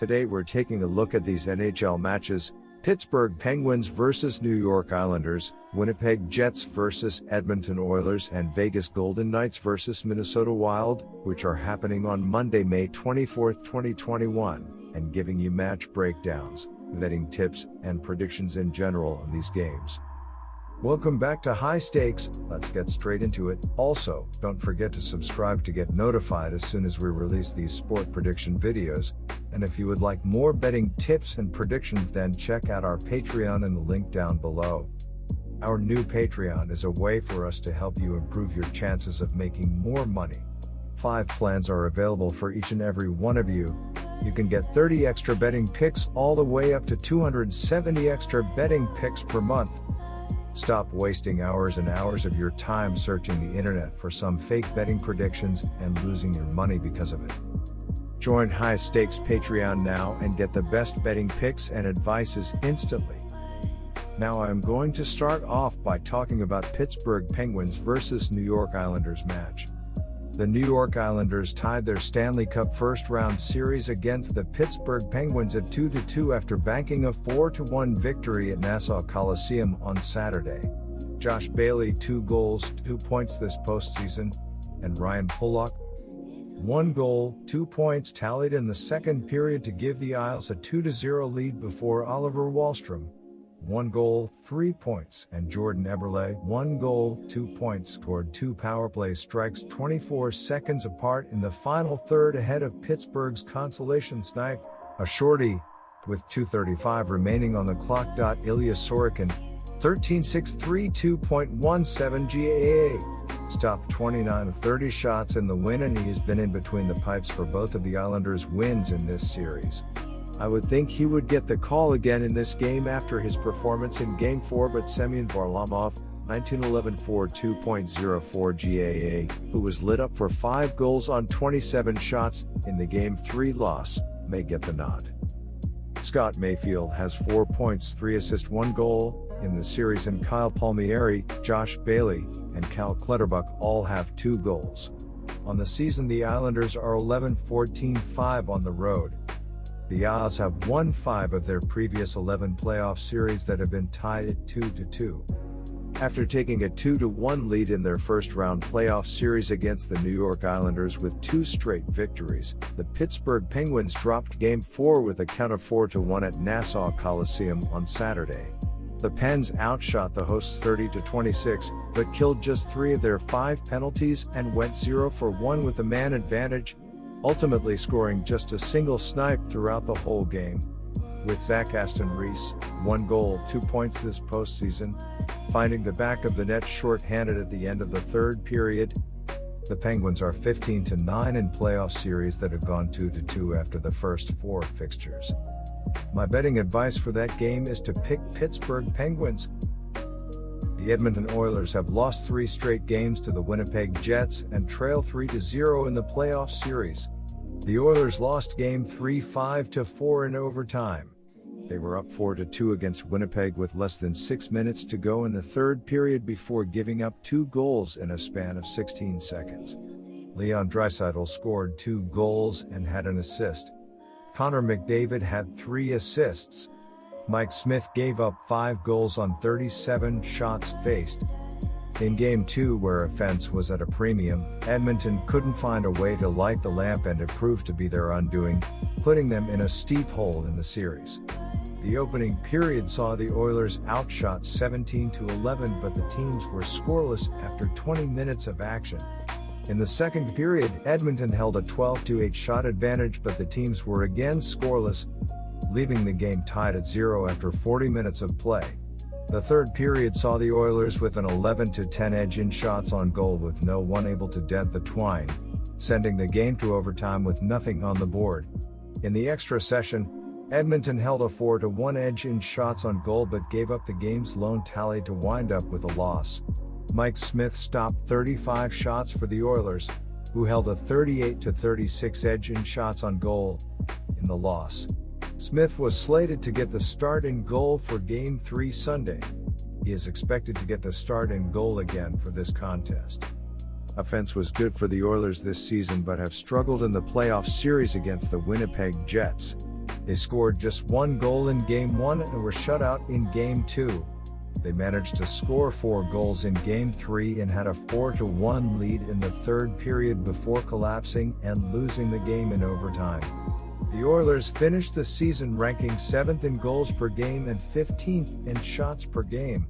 Today we're taking a look at these NHL matches: Pittsburgh Penguins vs New York Islanders, Winnipeg Jets vs Edmonton Oilers, and Vegas Golden Knights vs Minnesota Wild, which are happening on Monday, May 24, 2021, and giving you match breakdowns, betting tips, and predictions in general on these games. Welcome back to High Stakes. Let's get straight into it. Also, don't forget to subscribe to get notified as soon as we release these sport prediction videos. And if you would like more betting tips and predictions, then check out our Patreon in the link down below. Our new Patreon is a way for us to help you improve your chances of making more money. 5 plans are available for each and every one of you. You can get 30 extra betting picks all the way up to 270 extra betting picks per month. Stop wasting hours and hours of your time searching the internet for some fake betting predictions and losing your money because of it. Join High Stakes Patreon now and get the best betting picks and advices instantly. Now I'm going to start off by talking about Pittsburgh Penguins vs New York Islanders match. The New York Islanders tied their Stanley Cup first-round series against the Pittsburgh Penguins at 2-2 after banking a 4-1 victory at Nassau Coliseum on Saturday. Josh Bailey 2 goals, 2 points this postseason, and Ryan Pulock 1 goal, 2 points tallied in the second period to give the Isles a 2-0 lead before Oliver Wahlstrom 1 goal, 3 points, and Jordan Eberle 1 goal, 2 points scored 2 powerplay strikes 24 seconds apart in the final third ahead of Pittsburgh's consolation snipe, a shorty, with 2:35 remaining on the clock. Ilya Sorokin 13.632.17 GAA stopped 29 of 30 shots in the win, and he has been in between the pipes for both of the Islanders' wins in this series. I would think he would get the call again in this game after his performance in Game 4, but Semyon Varlamov 1911 for 2.04 GAA, who was lit up for 5 goals on 27 shots in the Game 3 loss, may get the nod. Scott Mayfield has 4 points, 3 assists, 1 goal in the series, and Kyle Palmieri, Josh Bailey, and Cal Clutterbuck all have 2 goals. On the season, the Islanders are 11-14-5 on the road. The Isles have won 5 of their previous 11 playoff series that have been tied at 2-2. After taking a 2-1 lead in their first-round playoff series against the New York Islanders with 2 straight victories, the Pittsburgh Penguins dropped Game 4 with a count of 4-1 at Nassau Coliseum on Saturday. The Pens outshot the hosts 30-26, but killed just 3 of their 5 penalties and went 0 for 1 with a man advantage, ultimately scoring just a single snipe throughout the whole game. With Zach Aston Reese, 1 goal, 2 points this postseason, finding the back of the net short-handed at the end of the third period. The Penguins are 15-9 in playoff series that have gone 2-2 after the first 4 fixtures. My betting advice for that game is to pick Pittsburgh Penguins. The Edmonton Oilers have lost 3 straight games to the Winnipeg Jets and trail 3-0 in the playoff series. The Oilers lost Game 3 5-4 in overtime. They were up 4-2 against Winnipeg with less than 6 minutes to go in the third period before giving up 2 goals in a span of 16 seconds. Leon Draisaitl scored 2 goals and had an assist. Connor McDavid had 3 assists. Mike Smith gave up 5 goals on 37 shots faced. In Game 2, where offense was at a premium, Edmonton couldn't find a way to light the lamp, and it proved to be their undoing, putting them in a steep hole in the series. The opening period saw the Oilers outshot 17-11, but the teams were scoreless after 20 minutes of action. In the second period, Edmonton held a 12-8 shot advantage, but the teams were again scoreless, leaving the game tied at 0 after 40 minutes of play. The third period saw the Oilers with an 11-10 edge in shots on goal, with no one able to dent the twine, sending the game to overtime with nothing on the board. In the extra session, Edmonton held a 4-1 edge in shots on goal but gave up the game's lone tally to wind up with a loss. Mike Smith stopped 35 shots for the Oilers, who held a 38-36 edge in shots on goal in the loss. Smith was slated to get the start in goal for Game 3 Sunday. He is expected to get the start in goal again for this contest. Offense was good for the Oilers this season but have struggled in the playoff series against the Winnipeg Jets. They scored just 1 goal in Game 1 and were shut out in Game 2. They managed to score 4 goals in Game 3 and had a 4-1 lead in the third period before collapsing and losing the game in overtime. The Oilers finished the season ranking 7th in goals per game and 15th in shots per game.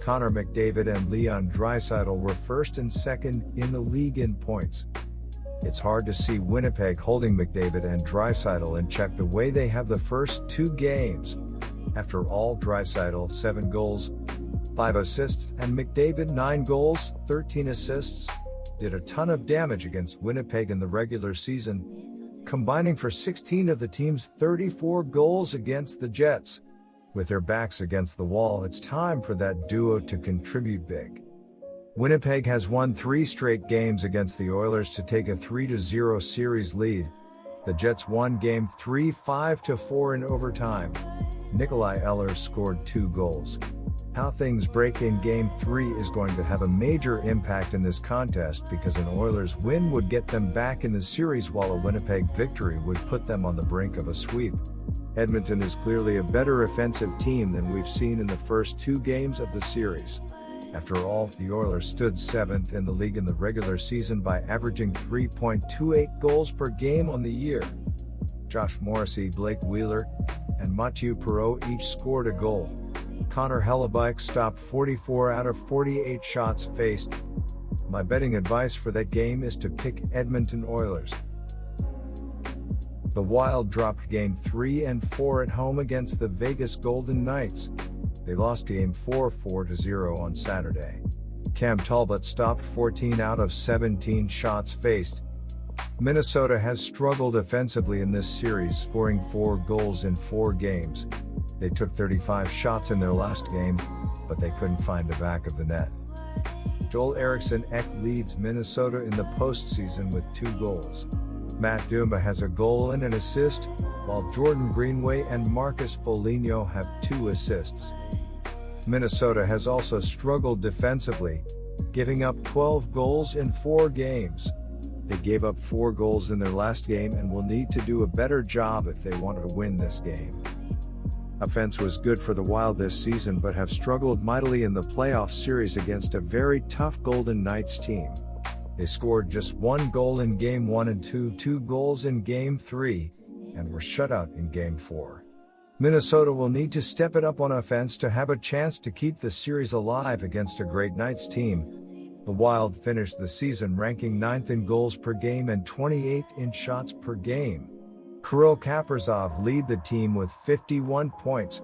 Connor McDavid and Leon Draisaitl were first and second in the league in points. It's hard to see Winnipeg holding McDavid and Draisaitl in check the way they have the first 2 games. After all, Draisaitl 7 goals, 5 assists, and McDavid 9 goals, 13 assists, did a ton of damage against Winnipeg in the regular season, combining for 16 of the team's 34 goals against the Jets. With their backs against the wall, it's time for that duo to contribute big. Winnipeg has won 3 straight games against the Oilers to take a 3-0 series lead. The Jets won Game 3 5-4 in overtime. Nikolai Ehlers scored 2 goals. How things break in Game 3 is going to have a major impact in this contest because an Oilers win would get them back in the series while a Winnipeg victory would put them on the brink of a sweep. Edmonton is clearly a better offensive team than we've seen in the first 2 games of the series. After all, the Oilers stood 7th in the league in the regular season by averaging 3.28 goals per game on the year. Josh Morrissey, Blake Wheeler, and Mathieu Perreault each scored a goal. Connor Hellebuyck stopped 44 out of 48 shots faced. My betting advice for that game is to pick Edmonton Oilers. The Wild dropped Game 3 and 4 at home against the Vegas Golden Knights. They lost Game 4 4-0 on Saturday. Cam Talbot stopped 14 out of 17 shots faced. Minnesota has struggled offensively in this series, scoring 4 goals in 4 games. They took 35 shots in their last game, but they couldn't find the back of the net. Joel Eriksson Ek leads Minnesota in the postseason with 2 goals. Matt Dumba has a goal and an assist, while Jordan Greenway and Marcus Foligno have 2 assists. Minnesota has also struggled defensively, giving up 12 goals in 4 games. They gave up 4 goals in their last game and will need to do a better job if they want to win this game. Offense was good for the Wild this season but have struggled mightily in the playoff series against a very tough Golden Knights team. They scored just 1 goal in Game 1 and 2 goals in Game 3, and were shut out in Game 4. Minnesota will need to step it up on offense to have a chance to keep the series alive against a great Knights team. The Wild finished the season ranking 9th in goals per game and 28th in shots per game. Kirill Kaprizov lead the team with 51 points.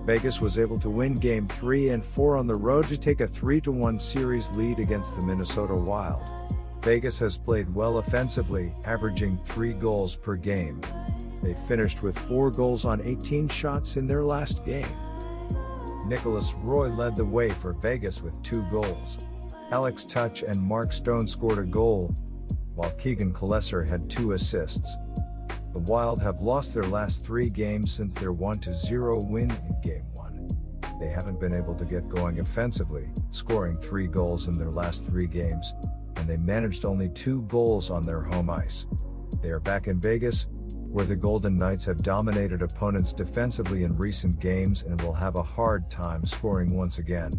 Vegas was able to win Game 3 and 4 on the road to take a 3-1 series lead against the Minnesota Wild. Vegas has played well offensively, averaging 3 goals per game. They finished with 4 goals on 18 shots in their last game. Nicholas Roy led the way for Vegas with 2 goals. Alex Tuch and Mark Stone scored a goal, while Keegan Kolesar had 2 assists. The Wild have lost their last 3 games since their 1-0 win in Game 1. They haven't been able to get going offensively, scoring 3 goals in their last 3 games, and they managed only 2 goals on their home ice. They are back in Vegas, where the Golden Knights have dominated opponents defensively in recent games and will have a hard time scoring once again.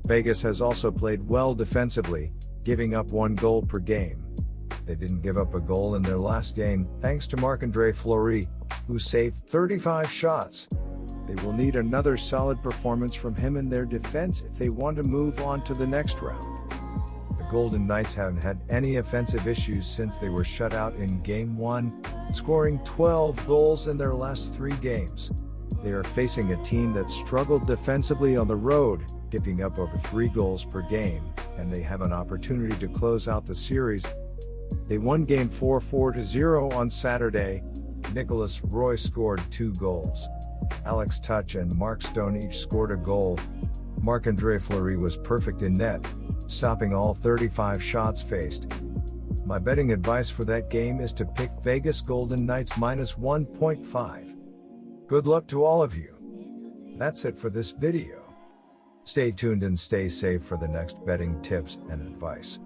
Vegas has also played well defensively, giving up 1 goal per game. They didn't give up a goal in their last game, thanks to Marc-Andre Fleury, who saved 35 shots. They will need another solid performance from him in their defense if they want to move on to the next round. The Golden Knights haven't had any offensive issues since they were shut out in Game 1, scoring 12 goals in their last 3 games. They are facing a team that struggled defensively on the road, giving up over 3 goals per game, and they have an opportunity to close out the series. They won Game 4 4-0 on Saturday. Nicholas Roy scored 2 goals. Alex Tuch and Mark Stone each scored a goal. Marc-Andre Fleury was perfect in net, stopping all 35 shots faced. My betting advice for that game is to pick Vegas Golden Knights -1.5. Good luck to all of you. That's it for this video. Stay tuned and stay safe for the next betting tips and advice.